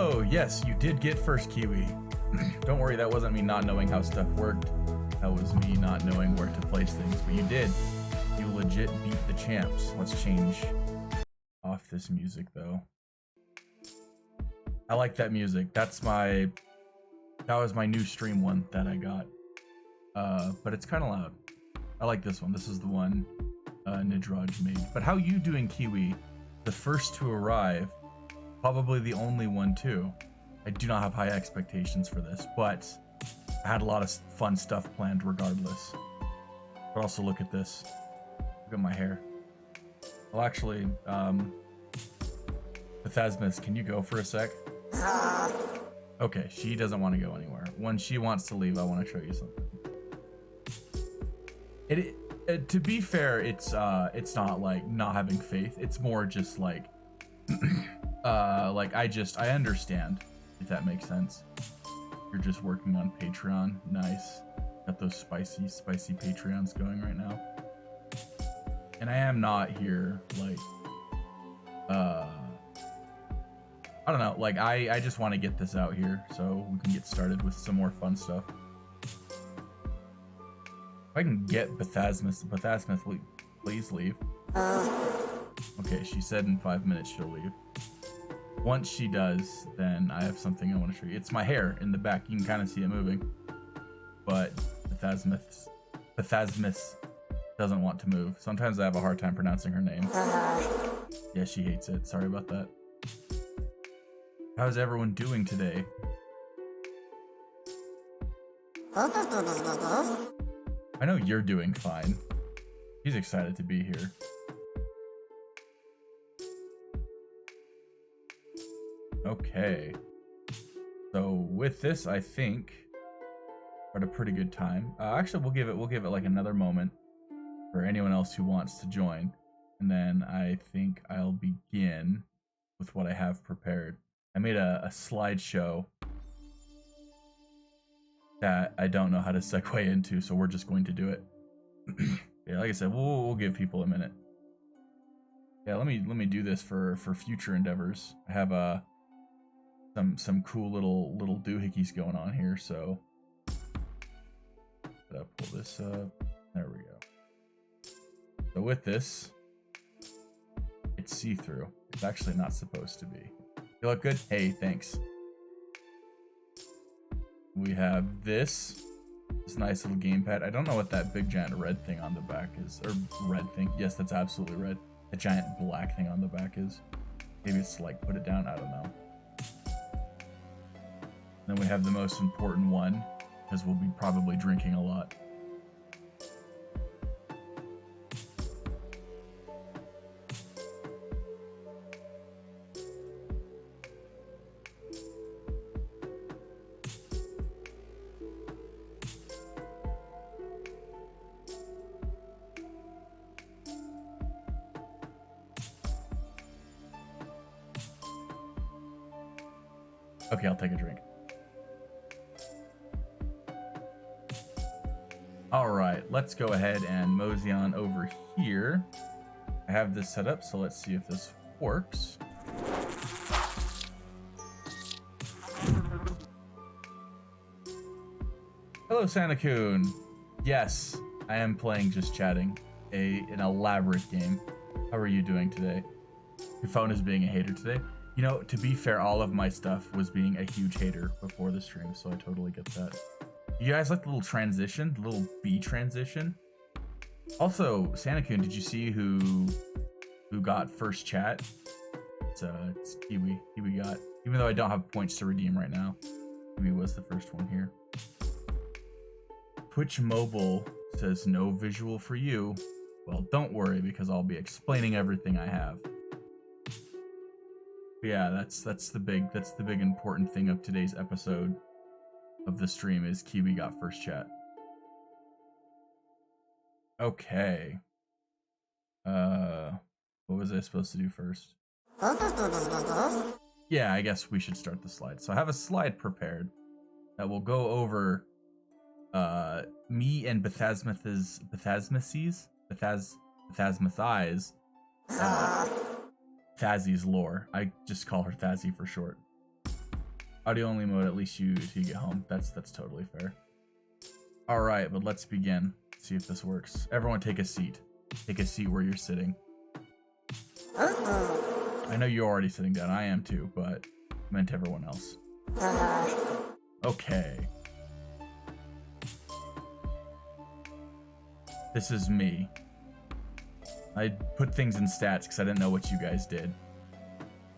Oh, yes, you did get first, Kiwi. Don't worry, that wasn't me not knowing how stuff worked. That was me not knowing where to place things, but you did. You legit beat the champs. Let's change off this music, though. I like that music. That was my new stream one that I got. But it's kind of loud. I like this one. This is the one Nidroj made. But how you doing, Kiwi? The first to arrive. Probably the only one, too. I do not have high expectations for this, but I had a lot of fun stuff planned regardless. But also look at this. Look at my hair. Well, actually, Bethasmus, can you go for a sec? Okay, she doesn't want to go anywhere. When she wants to leave, I want to show you something. To be fair, it's not like not having faith. It's more just like, like I understand, if that makes sense. You're just working on Patreon. Nice. Got those spicy Patreons going right now. And I am not here like, I don't know, like I just want to get this out here so we can get started with some more fun stuff. If I can get Bethasmus, please leave. Okay, she said in 5 minutes she'll leave. Once she does, then I have something I want to show you. It's my hair in the back. You can kind of see it moving. But Bethasmus doesn't want to move. Sometimes I have a hard time pronouncing her name. Yeah, she hates it. Sorry about that. How's everyone doing today? I know you're doing fine. He's excited to be here. Okay. So with this, I think we're at a pretty good time. Actually, we'll give it like another moment for anyone else who wants to join, and then I think I'll begin with what I have prepared. I made a slideshow that I don't know how to segue into, so we're just going to do it. Yeah, like I said, we'll give people a minute. Yeah, let me do this for future endeavors. I have some cool little doohickeys going on here, so pull this up. There we go. So with this, it's see-through. It's actually not supposed to be. You look good? Hey, thanks. We have this nice little gamepad. I don't know what that big giant red thing on the back is. Or red thing. Yes, that's absolutely red. The giant black thing on the back is. Maybe it's to like put it down. I don't know. Then we have the most important one, because we'll be probably drinking a lot. Okay, I'll take a drink. All right, let's go ahead and mosey on over here. I have this set up, so let's see if this works. Hello, Santa-kun. Yes, I am playing Just Chatting, an elaborate game. How are you doing today? Your phone is being a hater today. You know, to be fair, all of my stuff was being a huge hater before the stream, so I totally get that. You guys like the little transition, the little B transition? Also, Santa-kun, did you see who got first chat? It's Kiwi. Kiwi got, even though I don't have points to redeem right now, Kiwi was the first one here. Twitch Mobile says no visual for you. Well, don't worry, because I'll be explaining everything I have. But yeah, that's the big important thing of today's episode of the stream is Kiwi got first chat. Okay. What was I supposed to do first? Yeah, I guess we should start the slide. So I have a slide prepared that will go over me and Bethasmus's Thazzy's lore. I just call her Thazzy for short. Audio only mode, at least you till you get home. That's totally fair. All right, but let's begin. See if this works. Everyone take a seat. Take a seat where you're sitting. I know you're already sitting down. I am too, but I meant everyone else. Okay. This is me. I put things in stats because I didn't know what you guys did.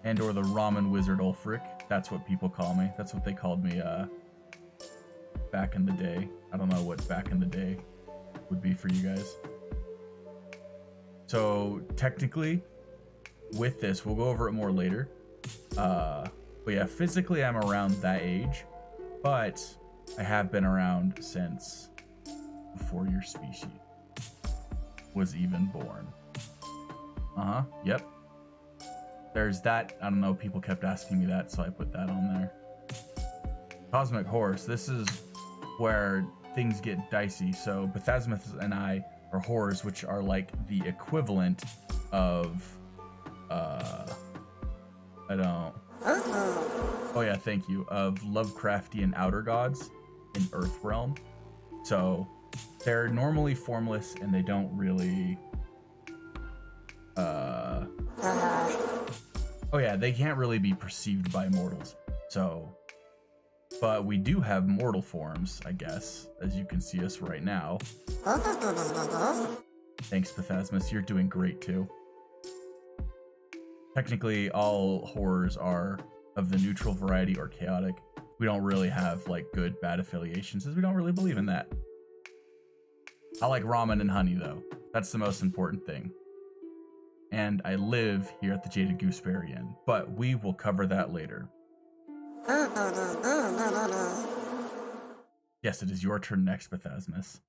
Andor the Ramen Wizard Ulfric. That's what people call me. That's what they called me back in the day. I don't know what back in the day would be for you guys. So technically, with this, we'll go over it more later. But yeah, physically I'm around that age, but I have been around since before your species was even born. Yep. There's that. I don't know, people kept asking me that, so I put that on there. Cosmic Horse. This is where things get dicey. So Bethasmus and I are horrors, which are like the equivalent of oh yeah, thank you, of Lovecraftian outer gods in Earth Realm. So they're normally formless and they don't really oh yeah, they can't really be perceived by mortals. So, but we do have mortal forms, I guess, as you can see us right now. Thanks, Bethasmus. You're doing great too. Technically, all horrors are of the neutral variety or chaotic. We don't really have like good, bad affiliations, as we don't really believe in that. I like ramen and honey though. That's the most important thing. And I live here at the Jaded Gooseberry Inn, but we will cover that later. Yes, it is your turn next, Bethasmus.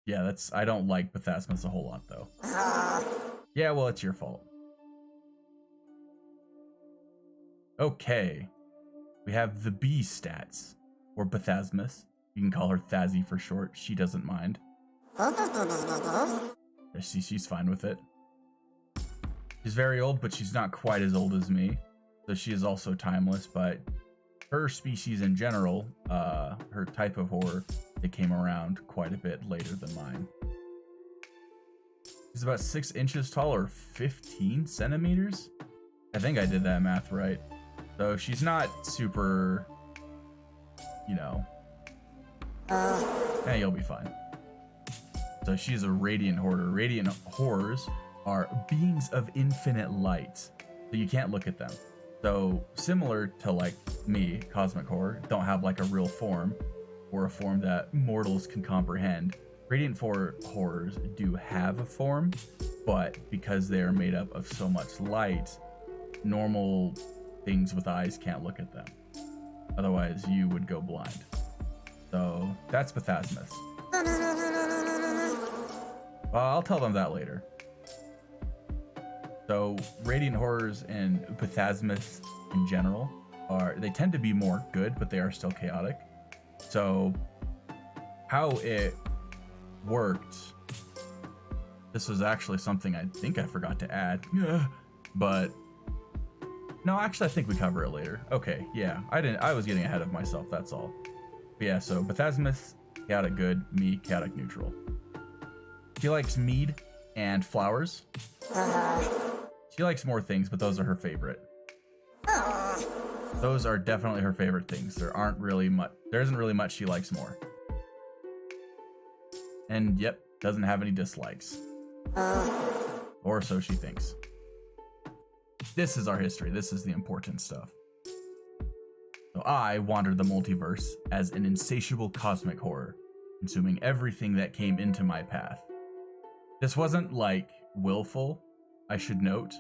Yeah, I don't like Bethasmus a whole lot though. Yeah, well, it's your fault. Okay. We have the B stats, or Bethasmus. You can call her Thazzy for short. She doesn't mind. She's fine with it. She's very old, but she's not quite as old as me. So she is also timeless, but her species in general, her type of horror, it came around quite a bit later than mine. She's about 6 inches tall, or 15 centimeters? I think I did that math right. So she's not super, you know. You'll be fine. So she's a radiant hoarder. Radiant horrors are beings of infinite light, so you can't look at them. So similar to like me, Cosmic Horror, don't have like a real form or a form that mortals can comprehend. Radiant horrors do have a form, but because they are made up of so much light, normal things with eyes can't look at them. Otherwise, you would go blind. So that's Bethasmus. Well, I'll tell them that later. So radiant horrors and Bethasmus in general they tend to be more good, but they are still chaotic. So how it worked, this was actually something I think I forgot to add, but no, actually I think we cover it later. Okay, yeah, I was getting ahead of myself, that's all. But yeah, so Bethasmus, chaotic good, me, chaotic neutral. She likes mead and flowers. She likes more things, but those are her favorite. Those are definitely her favorite things. There isn't really much she likes more. And yep, doesn't have any dislikes. Or so she thinks. This is our history. This is the important stuff. So I wandered the multiverse as an insatiable cosmic horror, consuming everything that came into my path. This wasn't like willful, I should note.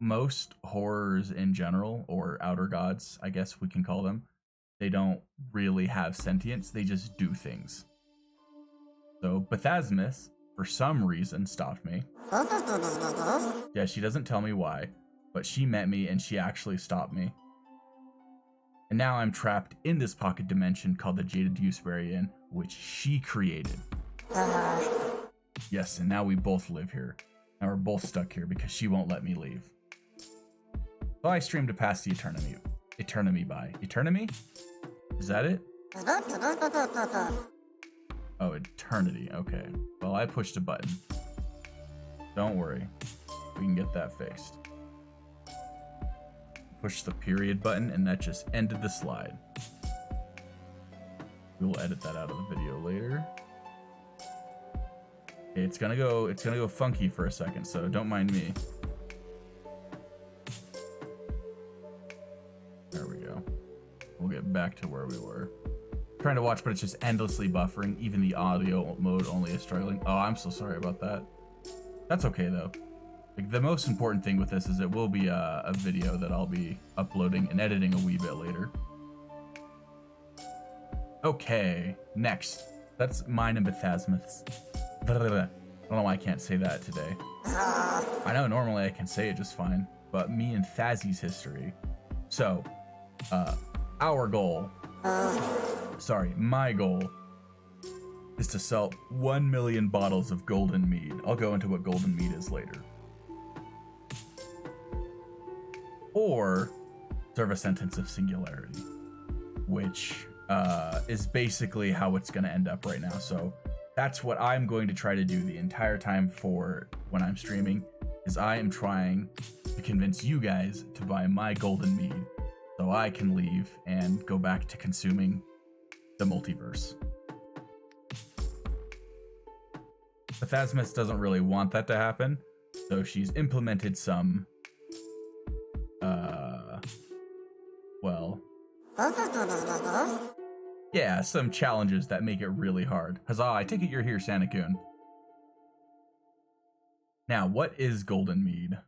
Most horrors in general, or outer gods, I guess we can call them, they don't really have sentience, they just do things. So Bethasmus, for some reason, stopped me. Yeah, she doesn't tell me why, but she met me and she actually stopped me. And now I'm trapped in this pocket dimension called the Jaded Gooseberry Inn, which she created. Yes, and now we both live here. And we're both stuck here because she won't let me leave. So I stream to pass the eternity by. Eternity? Is that it? Oh, eternity. Okay. Well, I pushed a button. Don't worry. We can get that fixed. Push the period button, and that just ended the slide. We will edit that out of the video later. Okay, it's gonna go funky for a second, so don't mind me. There we go. We'll get back to where we were. Trying to watch, but it's just endlessly buffering. Even the audio mode only is struggling. Oh, I'm so sorry about that. That's okay though. Like, the most important thing with this is it will be a video that I'll be uploading and editing a wee bit later. Okay, next. That's mine and Bethasmith's. I don't know why I can't say that today. I know normally I can say it just fine, but me and Thazzy's history. So, our goal. My goal is to sell 1 million bottles of golden mead. I'll go into what golden mead is later. Or serve a sentence of singularity, which is basically how it's going to end up right now. So that's what I'm going to try to do the entire time for when I'm streaming, is I am trying to convince you guys to buy my golden mead so I can leave and go back to consuming the multiverse. Bethasmith doesn't really want that to happen, so she's implemented some some challenges that make it really hard. Huzzah, I take it you're here, Santa-kun. Now, what is golden mead?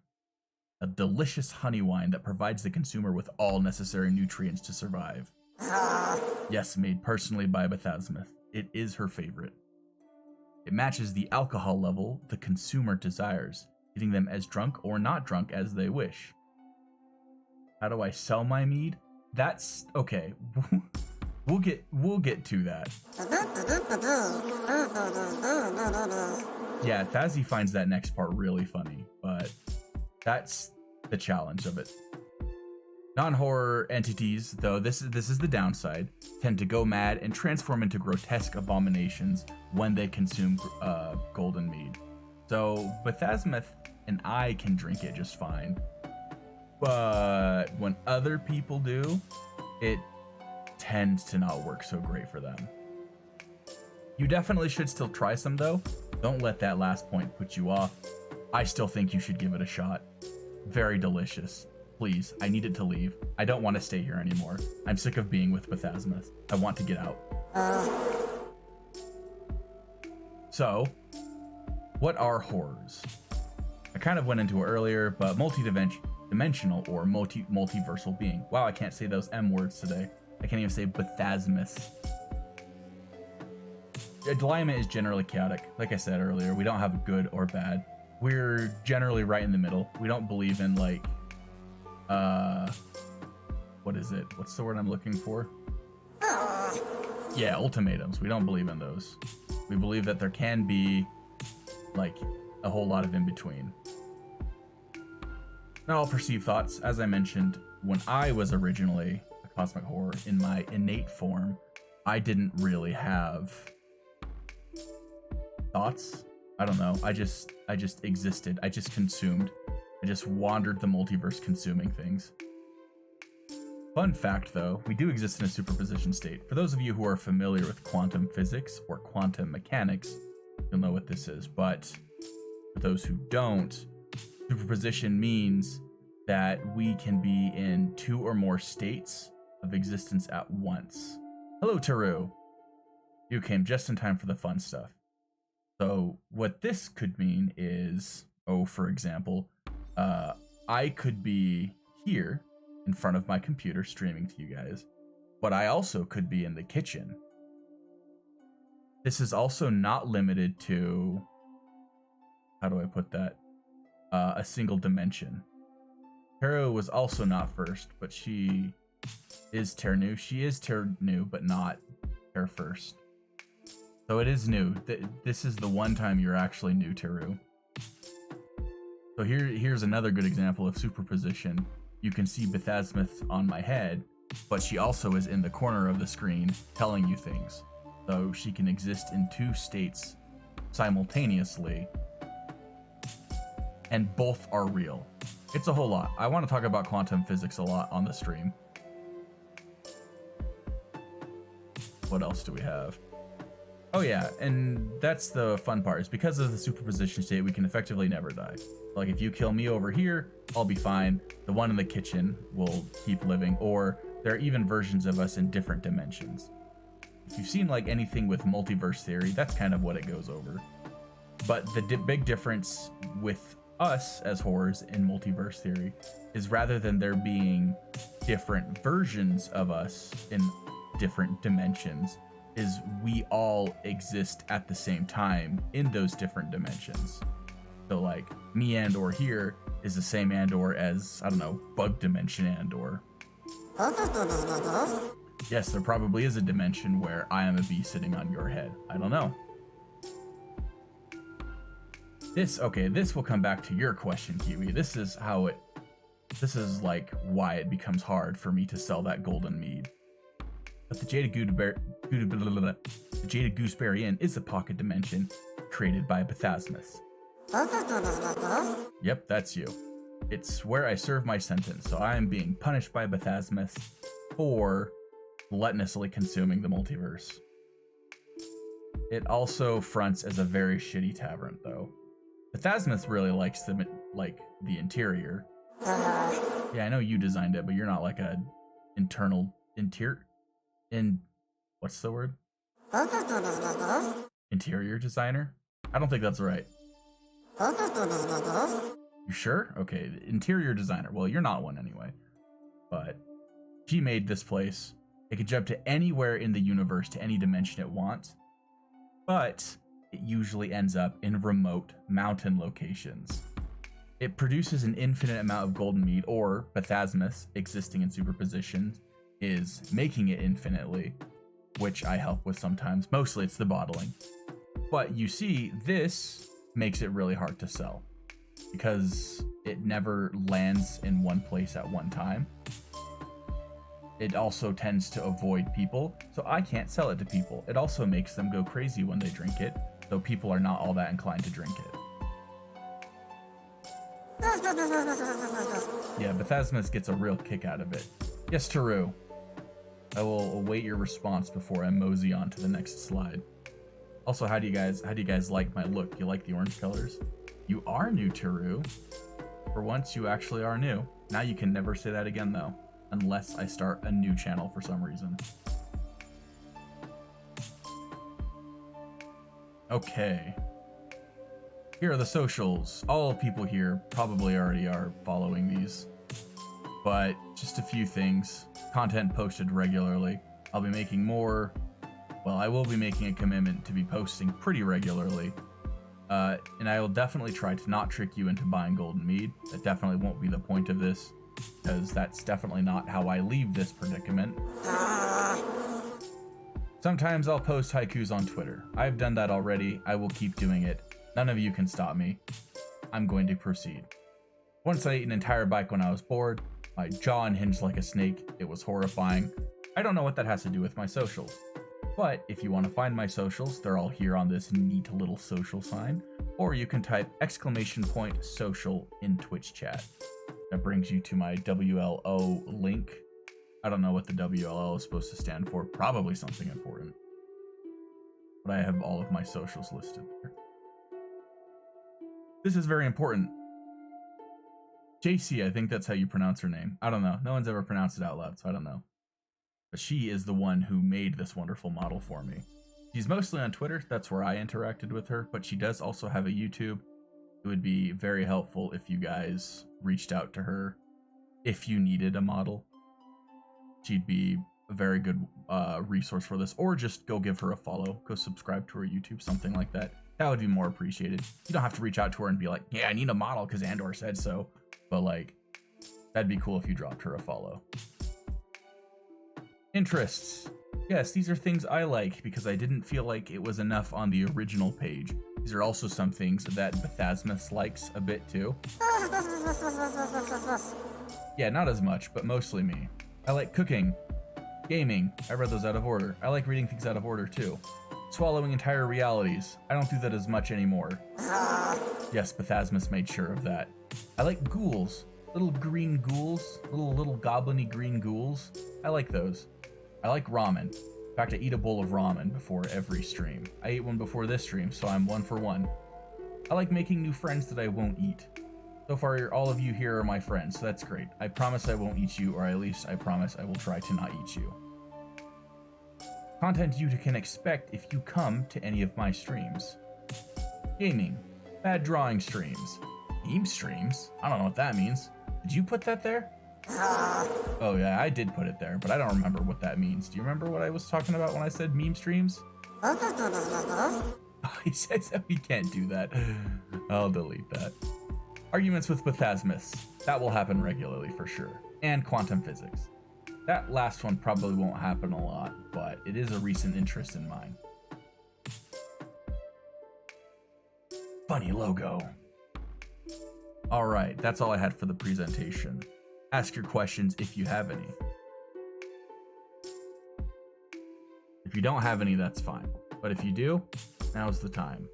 A delicious honey wine that provides the consumer with all necessary nutrients to survive. Yes, made personally by Bethasmith. It is her favorite. It matches the alcohol level the consumer desires, getting them as drunk or not drunk as they wish. How do I sell my mead? That's okay. We'll get to that. Yeah, Thazzy finds that next part really funny, but that's the challenge of it. Non-horror entities, though this is the downside, tend to go mad and transform into grotesque abominations when they consume golden mead. So Bethasmith and I can drink it just fine, but when other people do, it tends to not work so great for them. You definitely should still try some though. Don't let that last point put you off. I still think you should give it a shot. Very delicious. Please, I need it to leave. I don't want to stay here anymore. I'm sick of being with Bethasmith. I want to get out. So, what are horrors? I kind of went into it earlier, but multi-dimensional or multiversal being. Wow, I can't say those M words today. I can't even say Bethasmith. Alignment is generally chaotic. Like I said earlier, we don't have good or bad. We're generally right in the middle. We don't believe in like, what is it? What's the word I'm looking for? Yeah, ultimatums. We don't believe in those. We believe that there can be like a whole lot of in between. Not all perceived thoughts. As I mentioned, when I was originally a cosmic horror in my innate form, I didn't really have thoughts. I don't know. I just existed. I just consumed. I just wandered the multiverse consuming things. Fun fact though, we do exist in a superposition state. For those of you who are familiar with quantum physics or quantum mechanics, you'll know what this is. But for those who don't, superposition means that we can be in two or more states of existence at once. Hello, Taru. You came just in time for the fun stuff. So what this could mean is, for example, I could be here in front of my computer streaming to you guys, but I also could be in the kitchen. This is also not limited to, how do I put that? A single dimension. Taro was also not first, but she is Ternu. She is Ternu, but not Ter first. So it is new. This is the one time you're actually new, Teru. So here's another good example of superposition. you can see Bethasmith on my head, but she also is in the corner of the screen telling you things. So she can exist in two states simultaneously, and both are real. It's a whole lot. I want to talk about quantum physics a lot on the stream. What else do we have? Oh yeah, and that's the fun part, is because of the superposition state, we can effectively never die. Like if you kill me over here, I'll be fine. The one in the kitchen will keep living, or there are even versions of us in different dimensions. If you've seen like anything with multiverse theory, that's kind of what it goes over. But the big difference with us as horrors in multiverse theory is, rather than there being different versions of us in different dimensions, is we all exist at the same time in those different dimensions. So like me Andor here is the same Andor as, I don't know, bug dimension Andor. Yes, there probably is a dimension where I am a bee sitting on your head. I don't know. This will come back to your question, Kiwi. This is like why it becomes hard for me to sell that golden mead. But the Jaded Gooseberry Inn is a pocket dimension created by Bethasmith. Yep, that's you. It's where I serve my sentence, so I am being punished by Bethasmith for gluttonously consuming the multiverse. It also fronts as a very shitty tavern, though. Bethasmith really likes the interior. Yeah, I know you designed it, but you're not like a what's the word? Interior designer? I don't think that's right. You sure? Okay, interior designer. Well, you're not one anyway. But she made this place. It could jump to anywhere in the universe, to any dimension it wants. But it usually ends up in remote mountain locations. It produces an infinite amount of golden mead, or Bethasmith, existing in superpositions, is making it infinitely, which I help with sometimes. Mostly it's the bottling. But you see, this makes it really hard to sell because it never lands in one place at one time. It also tends to avoid people, so I can't sell it to people. It also makes them go crazy when they drink it, though people are not all that inclined to drink it. Yeah, Bethasmith gets a real kick out of it. Yes, Taru. I will await your response before I mosey on to the next slide. Also, how do you guys like my look? You like the orange colors? You are new, Taru. For once, you actually are new. Now you can never say that again, though, unless I start a new channel for some reason. Okay. Here are the socials. All people here probably already are following these, but just a few things. Content posted regularly. I'll be making more. Well, I will be making a commitment to be posting pretty regularly. And I will definitely try to not trick you into buying golden mead. That definitely won't be the point of this, because that's definitely not how I leave this predicament. Sometimes I'll post haikus on Twitter. I've done that already. I will keep doing it. None of you can stop me. I'm going to proceed. Once I ate an entire bike when I was bored. My jaw unhinged like a snake. It was horrifying. I don't know what that has to do with my socials. But if you want to find my socials, they're all here on this neat little social sign. Or you can type !social in Twitch chat. That brings you to my WLO link. I don't know what the WLO is supposed to stand for. Probably something important. But I have all of my socials listed there. This is very important. JC, I think that's how you pronounce her name. I don't know. No one's ever pronounced it out loud, so I don't know. But she is the one who made this wonderful model for me. She's mostly on Twitter. That's where I interacted with her. But she does also have a YouTube. It would be very helpful if you guys reached out to her if you needed a model. She'd be a very good resource for this. Or just go give her a follow. Go subscribe to her YouTube, something like that. That would be more appreciated. You don't have to reach out to her and be like, yeah, I need a model because Andor said so. But like, that'd be cool if you dropped her a follow. Interests. Yes, these are things I like because I didn't feel like it was enough on the original page. These are also some things that Bethasmith likes a bit too. Yeah, not as much, but mostly me. I like cooking, gaming. I read those out of order. I like reading things out of order too. Swallowing entire realities. I don't do that as much anymore. Yes, Bethasmus made sure of that. I like ghouls. Little green ghouls. Little goblin-y green ghouls. I like those. I like ramen. In fact, I eat a bowl of ramen before every stream. I ate one before this stream, so I'm 1 for 1. I like making new friends that I won't eat. So far, all of you here are my friends, so that's great. I promise I won't eat you, or at least I promise I will try to not eat you. Content you can expect if you come to any of my streams. Gaming. Bad drawing streams. Meme streams? I don't know what that means. Did you put that there? Oh yeah, I did put it there, but I don't remember what that means. Do you remember what I was talking about when I said meme streams? He says that we can't do that. I'll delete that. Arguments with Bethasmus. That will happen regularly for sure. And quantum physics. That last one probably won't happen a lot, but it is a recent interest in mine. Funny logo. Alright, that's all I had for the presentation. Ask your questions if you have any. If you don't have any, that's fine. But if you do, now's the time.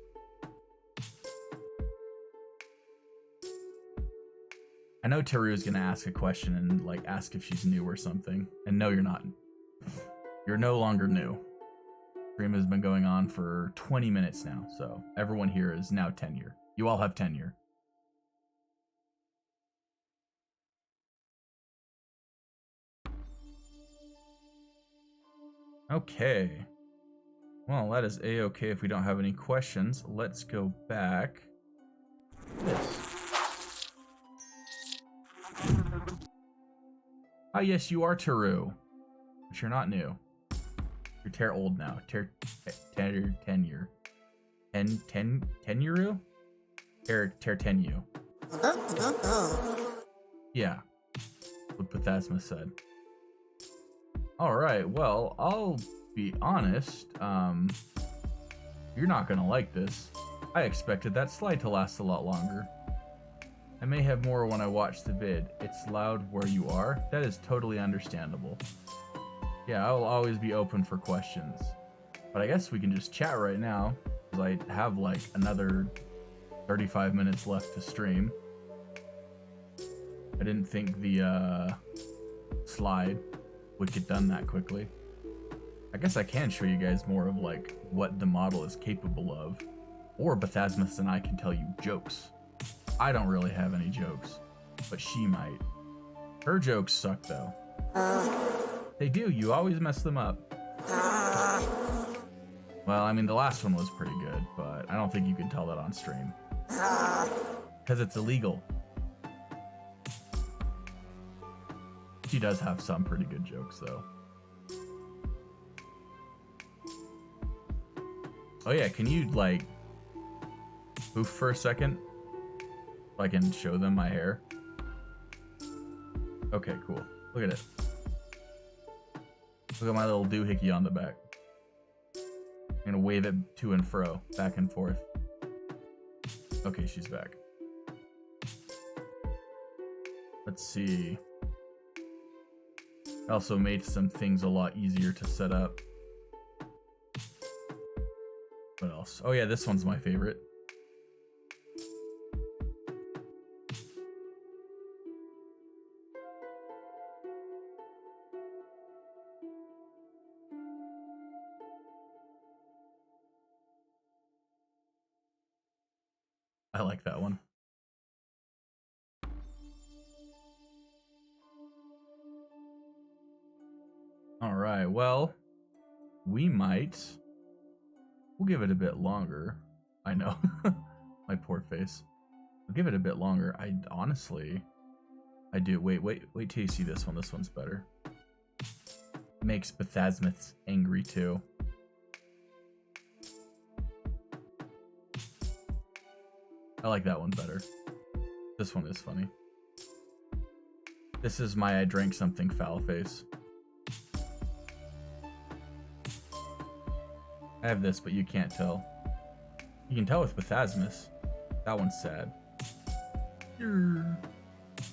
I know Teru is gonna ask a question and like ask if she's new or something. And no, you're not. You're no longer new. Stream has been going on for 20 minutes now, so everyone here is now tenure. You all have tenure. Okay. Well, that is a-okay if we don't have any questions. Let's go back. This. Ah, yes, you are Teru. But you're not new. You're old now. Tenure. Tenuru? Tenu. Yeah. What Bethasmus said. Alright, well, I'll be honest. You're not gonna like this. I expected that slide to last a lot longer. I may have more when I watch the vid. It's loud where you are. That is totally understandable. Yeah, I will always be open for questions. But I guess we can just chat right now, because I have like another 35 minutes left to stream. I didn't think the slide would get done that quickly. I guess I can show you guys more of like what the model is capable of. Or Bethasmus and I can tell you jokes. I don't really have any jokes, but she might. Her jokes suck though. They do, you always mess them up. Well, I mean, the last one was pretty good, but I don't think you can tell that on stream. Because it's illegal. She does have some pretty good jokes though. Oh yeah, can you like poof for a second? So I can show them my hair. Okay, cool. Look at it. Look at my little doohickey on the back. I'm gonna wave it to and fro, back and forth. Okay, she's back. Let's see. I also made some things a lot easier to set up. What else? Oh yeah, this one's my favorite. I like that one. All right, well, we'll give it a bit longer. I know, my poor face. We'll give it a bit longer. I do. Wait till you see this one. This one's better. Makes Bethasmus angry too. I like that one better. This one is funny. This is my I drank something foul face. I have this, but you can't tell. You can tell with Bethasmus. That one's sad.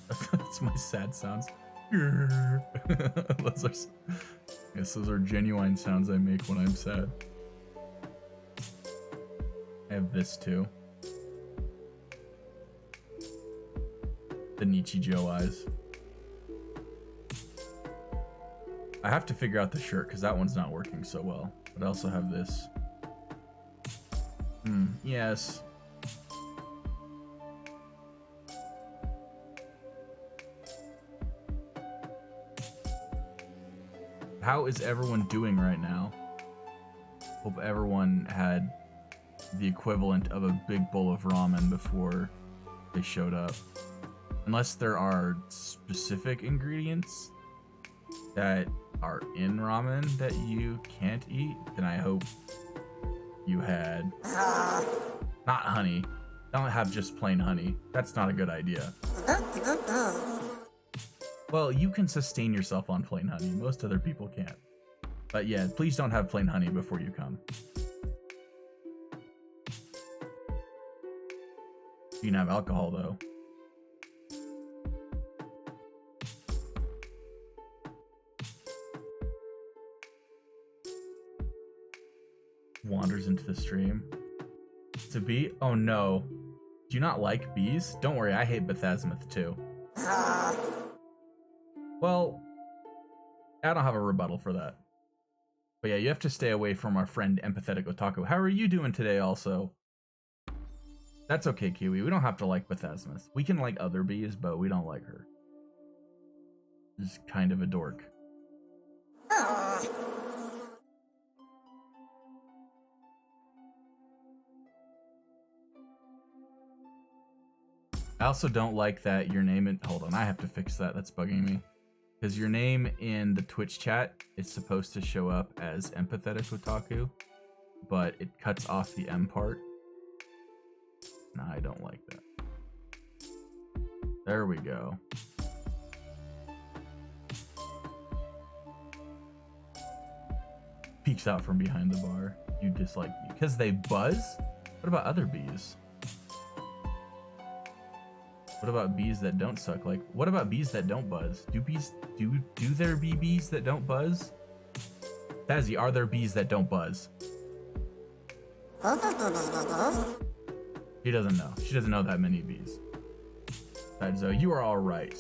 That's my sad sounds. those are, yes, those are genuine sounds I make when I'm sad. I have this too. The Nichijou eyes. I have to figure out the shirt because that one's not working so well. But I also have this. Yes. How is everyone doing right now? Hope everyone had the equivalent of a big bowl of ramen before they showed up. Unless there are specific ingredients that are in ramen that you can't eat, then I hope you had not honey. Don't have just plain honey. That's not a good idea. Well, you can sustain yourself on plain honey. Most other people can't. But yeah, please don't have plain honey before you come. You can have alcohol though. Wanders into the stream. It's a bee? Oh no. Do you not like bees? Don't worry, I hate Bethesmith too. Well, I don't have a rebuttal for that. But yeah, you have to stay away from our friend Empathetic Otaku. How are you doing today also? That's okay, Kiwi. We don't have to like Bethesmith. We can like other bees, but we don't like her. She's kind of a dork. I also don't like that your name in... Hold on, I have to fix that. That's bugging me. Because your name in the Twitch chat is supposed to show up as Empathetic Otaku, but it cuts off the M part. Nah, I don't like that. There we go. Peeks out from behind the bar. You dislike me. Because they buzz? What about other bees? What about bees that don't suck? Like, what about bees that don't buzz? Do there be bees that don't buzz? Fazzy, are there bees that don't buzz? She doesn't know. She doesn't know that many bees. So you are all right.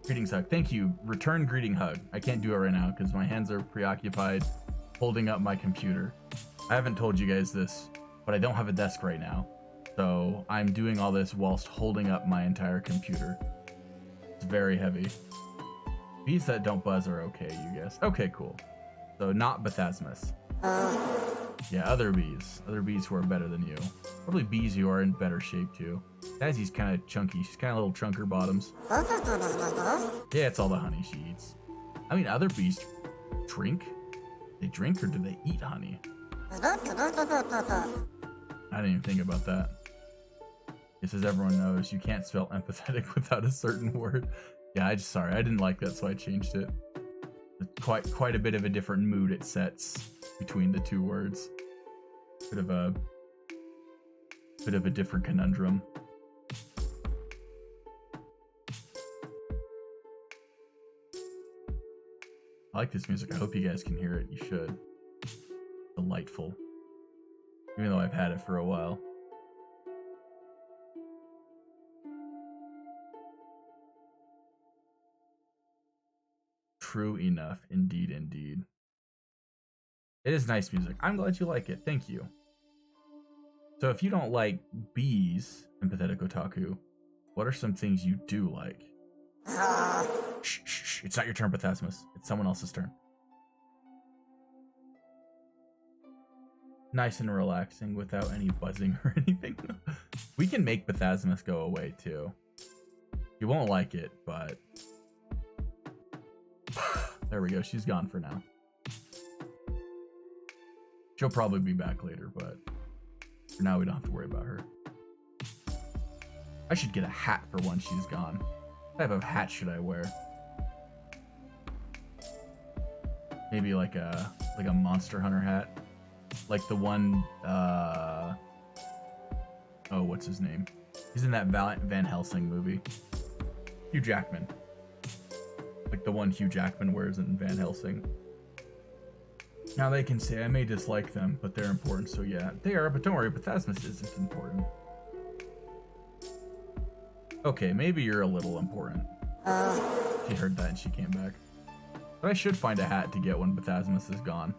Greetings hug. Thank you. Return greeting hug. I can't do it right now because my hands are preoccupied holding up my computer. I haven't told you guys this, but I don't have a desk right now. So I'm doing all this whilst holding up my entire computer. It's very heavy. Bees that don't buzz are okay, you guess. Okay, cool. So not Bethesmus. Yeah, other bees. Other bees who are better than you. Probably bees who are in better shape too. Dazzy's kind of chunky. She's kind of little chunker bottoms. Yeah, it's all the honey she eats. I mean, other bees drink? They drink or do they eat honey? I didn't even think about that. Just as everyone knows, you can't spell empathetic without a certain word. Yeah, sorry, I didn't like that, so I changed it. Quite a bit of a different mood it sets between the two words. Bit of a different conundrum. I like this music. I hope you guys can hear it. You should. Delightful. Even though I've had it for a while. True enough. Indeed, indeed. It is nice music. I'm glad you like it. Thank you. So if you don't like bees, Empathetic Otaku, what are some things you do like? Shh, shh, shh. It's not your turn, Bethesmus. It's someone else's turn. Nice and relaxing without any buzzing or anything. We can make Bethesmus go away too. You won't like it, but... There we go. She's gone for now. She'll probably be back later, but for now we don't have to worry about her. I should get a hat for when she's gone. What type of hat should I wear? Maybe like a Monster Hunter hat. Like the one, oh, what's his name? He's in that Van Helsing movie. Hugh Jackman. Like the one Hugh Jackman wears in Van Helsing. Now they can say I may dislike them, but they're important, so yeah. They are, but don't worry, Bethesmus isn't important. Okay, maybe you're a little important. She heard that and she came back. But I should find a hat to get when Bethesmus is gone.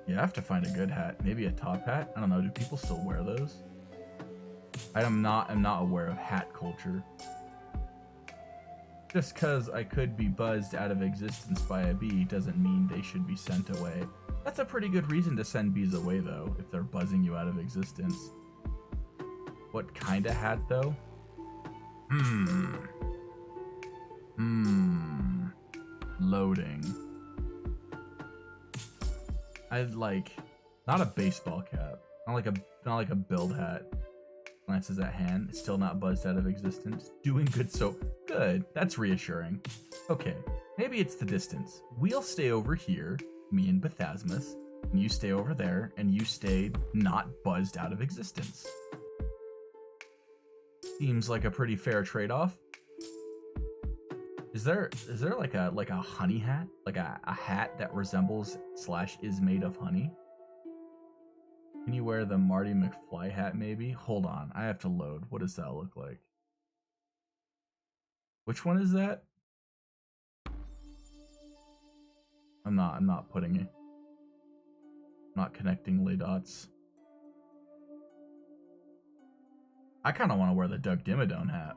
Yeah, I have to find a good hat. Maybe a top hat? I don't know, do people still wear those? I'm not aware of hat culture. Just cause I could be buzzed out of existence by a bee doesn't mean they should be sent away. That's a pretty good reason to send bees away though, if they're buzzing you out of existence. What kind of hat though? Loading. I'd like, not a baseball cap, not like a build hat. Glances at hand, still not buzzed out of existence. Doing good, so good. That's reassuring. Okay, maybe it's the distance. We'll stay over here, me and Bethesmus, and you stay over there, and you stay not buzzed out of existence. Seems like a pretty fair trade-off. Is there like a honey hat? Like a hat that resembles / is made of honey? Can you wear the Marty McFly hat maybe? Hold on, I have to load. What does that look like? Which one is that? I'm not putting it. I'm not connecting lay dots. I kind of want to wear the Doug Dimmadome hat.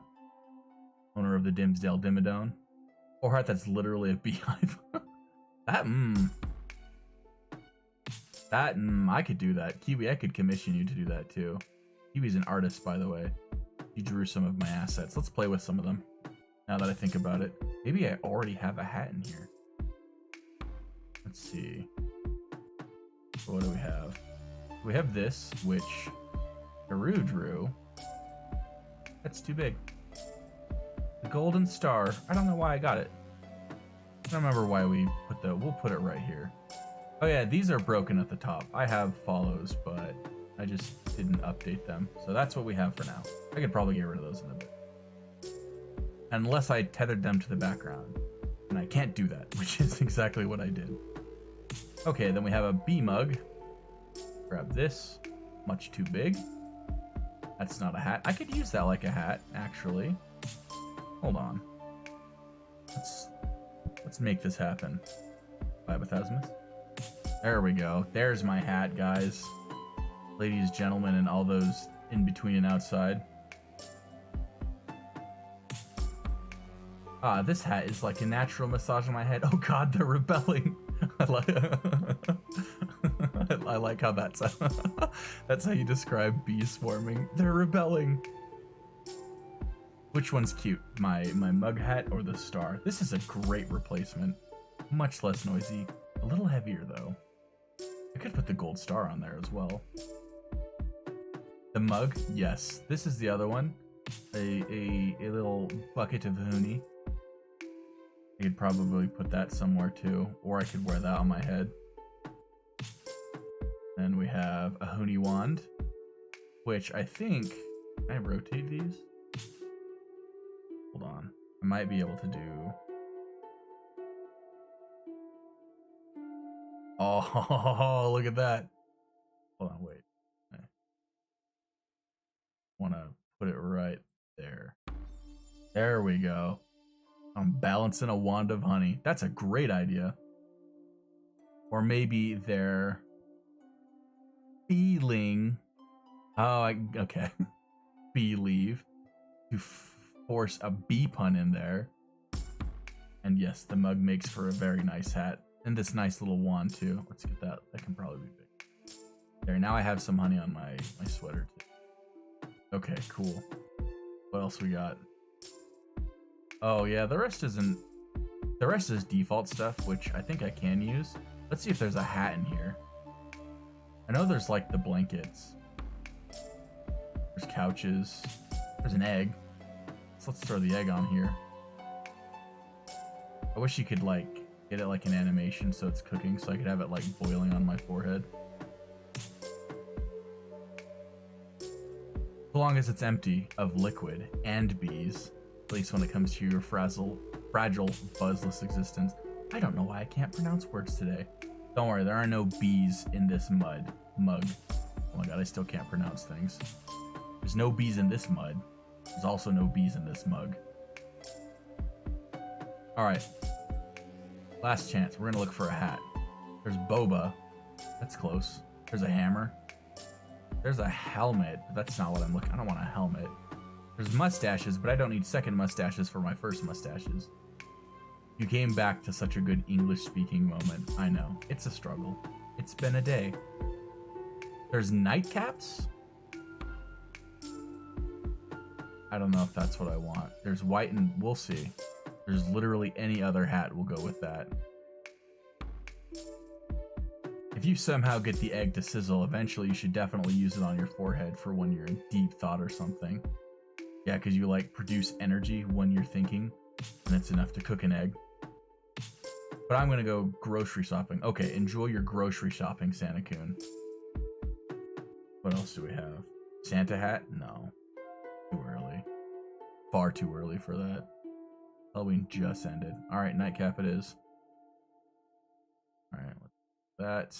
Owner of the Dimsdale Dimmadome. Or hat that's literally a beehive. I could do that. Kiwi, I could commission you to do that too. Kiwi's an artist, by the way. He drew some of my assets. Let's play with some of them. Now that I think about it. Maybe I already have a hat in here. Let's see. What do we have? We have this, which Haru drew. That's too big. The golden star. I don't know why I got it. I don't remember why we put we'll put it right here. Oh yeah, these are broken at the top. I have follows, but I just didn't update them. So that's what we have for now. I could probably get rid of those in a bit. Unless I tethered them to the background. And I can't do that, which is exactly what I did. Okay, then we have a bee mug. Grab this. Much too big. That's not a hat. I could use that like a hat, actually. Hold on. Let's make this happen. Bye, Bethesmus. There we go. There's my hat, guys. Ladies, gentlemen, and all those in between and outside. This hat is like a natural massage on my head. Oh god, they're rebelling. I like how that's that's how you describe bees swarming. They're rebelling. Which one's cute? My mug hat or the star? This is a great replacement. Much less noisy. A little heavier though. I could put the gold star on there as well. The mug, yes. This is the other one. A little bucket of honey. I could probably put that somewhere too, or I could wear that on my head. Then we have a honey wand, which I think, can I rotate these? Hold on, I might be able to do. Oh, look at that. Hold on, wait. I want to put it right there. There we go. I'm balancing a wand of honey. That's a great idea. Or maybe they're feeling. Oh, okay. Believe to force a bee pun in there. And yes, the mug makes for a very nice hat. And this nice little wand too. Let's get that. That can probably be big. There, now I have some honey on my sweater too. Okay, cool. What else we got? Oh yeah, the rest isn't. The rest is default stuff, which I think I can use. Let's see if there's a hat in here. I know there's like the blankets. There's couches. There's an egg. So let's throw the egg on here. I wish you could like get it like an animation so it's cooking, so I could have it like boiling on my forehead. So long as it's empty of liquid and bees. at least when it comes to your fragile, buzzless existence. I don't know why I can't pronounce words today. Don't worry, there are no B's in this mug. Oh my god, I still can't pronounce things. There's no B's in this mud. There's also no B's in this mug. Alright. Last chance. We're gonna look for a hat. There's boba. That's close. There's a hammer. There's a helmet, but that's not what I'm looking. I don't want a helmet. There's mustaches, but I don't need second mustaches for my first mustaches. You came back to such a good English-speaking moment. I know. It's a struggle. It's been a day. There's nightcaps? I don't know if that's what I want. There's white and we'll see. There's literally any other hat. We'll go with that. If you somehow get the egg to sizzle, eventually you should definitely use it on your forehead for when you're in deep thought or something. Yeah, because you like produce energy when you're thinking, and it's enough to cook an egg. But I'm gonna go grocery shopping. Okay, enjoy your grocery shopping, Santa-kun. What else do we have? Santa hat? No. Too early. Far too early for that. Halloween just ended. Alright, nightcap it is. Alright, that.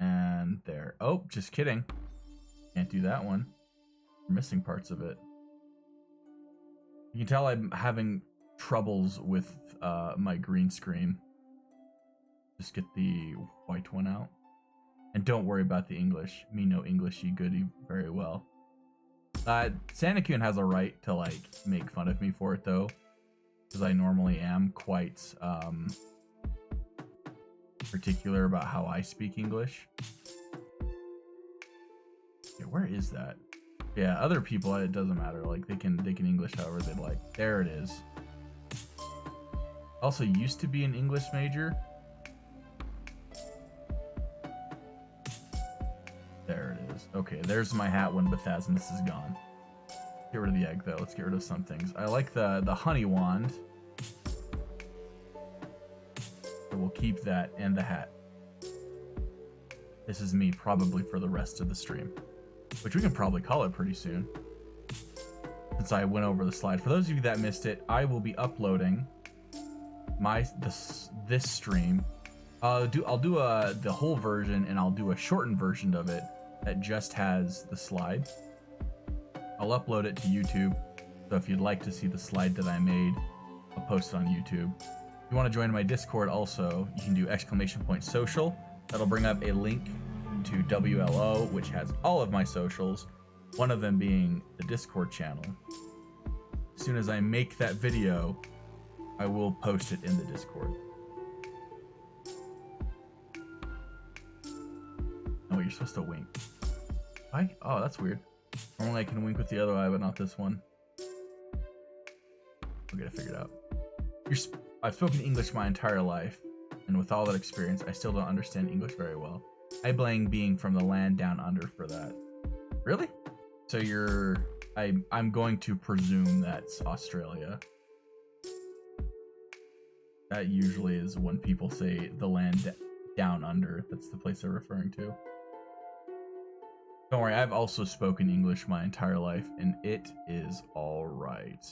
And there. Oh, just kidding. Can't do that one. We're missing parts of it. You can tell I'm having troubles with my green screen. Just get the white one out. And don't worry about the English. Me no Englishy goody very well. Santa-kun has a right to like make fun of me for it though, because I normally am quite particular about how I speak English. Yeah, where is that? Yeah, other people it doesn't matter. Like they can English however they'd like. There it is. Also used to be an English major. There it is. Okay, there's my hat when Bethasmus is gone. Get rid of the egg though. Let's get rid of some things. I like the honey wand. So we'll keep that and the hat. This is me probably for the rest of the stream, which we can probably call it pretty soon, since I went over the slide. For those of you that missed it, I will be uploading this stream. I'll do the whole version, and I'll do a shortened version of it that just has the slide. I'll upload it to YouTube, so if you'd like to see the slide that I made, I'll post it on YouTube. If you want to join my Discord also, you can do !social. That'll bring up a link to WLO, which has all of my socials, one of them being the Discord channel. As soon as I make that video, I will post it in the Discord. Oh, you're supposed to wink. Why? Oh, that's weird. Normally I can wink with the other eye, but not this one. We'll get it figured out. I've spoken English my entire life, and with all that experience, I still don't understand English very well. I blame being from the land down under for that. Really? So I'm going to presume that's Australia. That usually is when people say the land down under. That's the place they're referring to. Don't worry, I've also spoken English my entire life, and it is alright.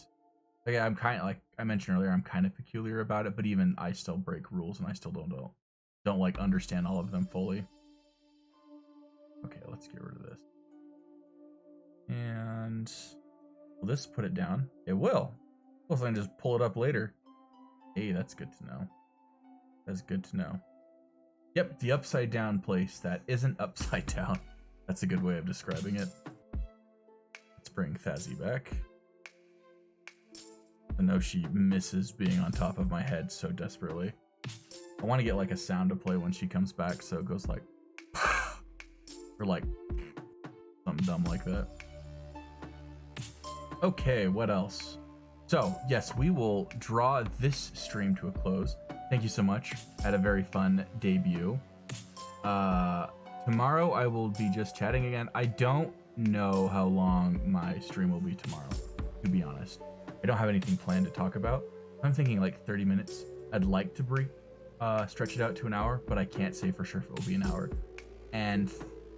Okay, I'm kind of, like I mentioned earlier, I'm kind of peculiar about it, but even I still break rules, and I still don't like understand all of them fully. Okay, let's get rid of this. And will this put it down? It will. Plus I can just pull it up later. Hey, that's good to know. That's good to know. Yep, the upside down place that isn't upside down. That's a good way of describing it. Let's bring Thazzy back. I know she misses being on top of my head so desperately. I want to get like a sound to play when she comes back, so it goes like or like something dumb like that. Okay, what else? So yes, we will draw this stream to a close. Thank you so much. Had a very fun debut. Tomorrow I will be just chatting again. I don't know how long my stream will be tomorrow, to be honest. I don't have anything planned to talk about. I'm thinking like 30 minutes. I'd like to stretch it out to an hour, but I can't say for sure if it will be an hour. And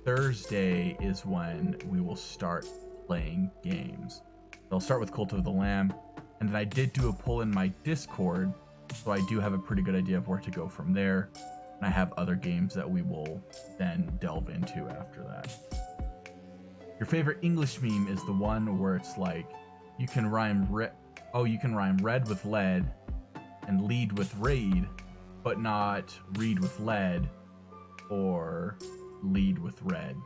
Thursday is when we will start playing games. I'll start with Cult of the Lamb, and then I did do a poll in my Discord, so I do have a pretty good idea of where to go from there. And I have other games that we will then delve into after that. Your favorite English meme is the one where it's like, you can rhyme red with lead and lead with raid, but not read with lead or lead with red.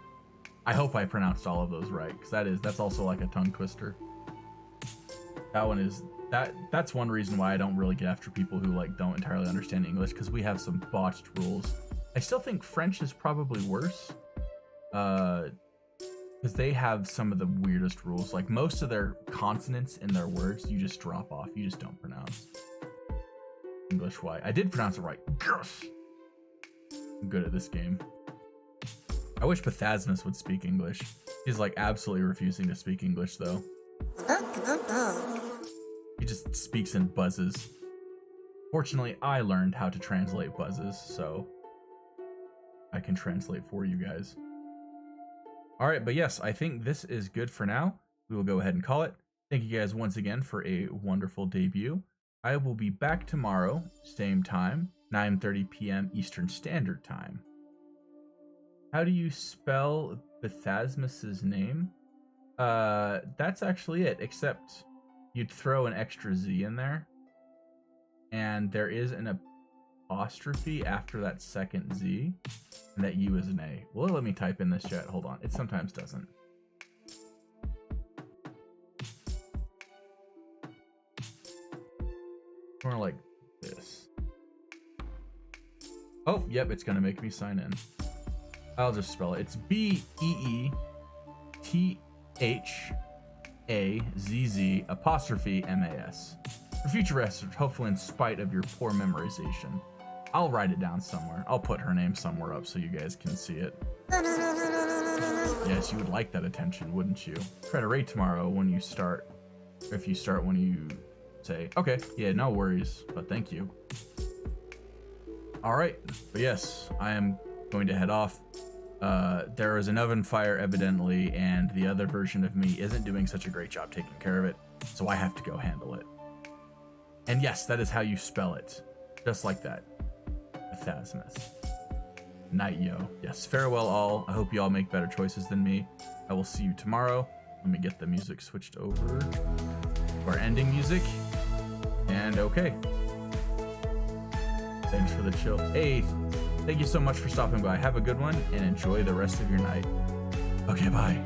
I hope I pronounced all of those right, because that's also like a tongue twister. That's one reason why I don't really get after people who like don't entirely understand English, because we have some botched rules. I still think French is probably worse, because they have some of the weirdest rules. Like most of their consonants in their words, you just drop off. You just don't pronounce. English why? I did pronounce it right. Yes! I'm good at this game. I wish Bethasmus would speak English. He's like absolutely refusing to speak English though. He just speaks in buzzes. Fortunately, I learned how to translate buzzes, so I can translate for you guys. All right, but yes, I think this is good for now. We will go ahead and call it. Thank you guys once again for a wonderful debut. I will be back tomorrow, same time, 9:30 p.m. Eastern Standard Time. How do you spell Bethasmus's name? That's actually it, except you'd throw an extra Z in there, and there is an apostrophe after that second Z, and that U is an A. Well, let me type in this chat. Hold on. It sometimes doesn't. More like this. Oh, yep, it's gonna make me sign in. I'll just spell it. It's BEETHAZZ apostrophe MAS. For future research, hopefully in spite of your poor memorization. I'll write it down somewhere. I'll put her name somewhere up so you guys can see it. Yes, you would like that attention, wouldn't you? Try to rate tomorrow when you start. If you start when you say, okay, yeah, no worries, but thank you. All right, but yes, I am going to head off. There is an oven fire evidently, and the other version of me isn't doing such a great job taking care of it, so I have to go handle it. And yes, that is how you spell it. Just like that. Bethasmus. Night, yo. Yes, farewell all. I hope you all make better choices than me. I will see you tomorrow. Let me get the music switched over to our ending music. And okay. Thanks for the chill. Hey, thank you so much for stopping by. Have a good one and enjoy the rest of your night. Okay, bye.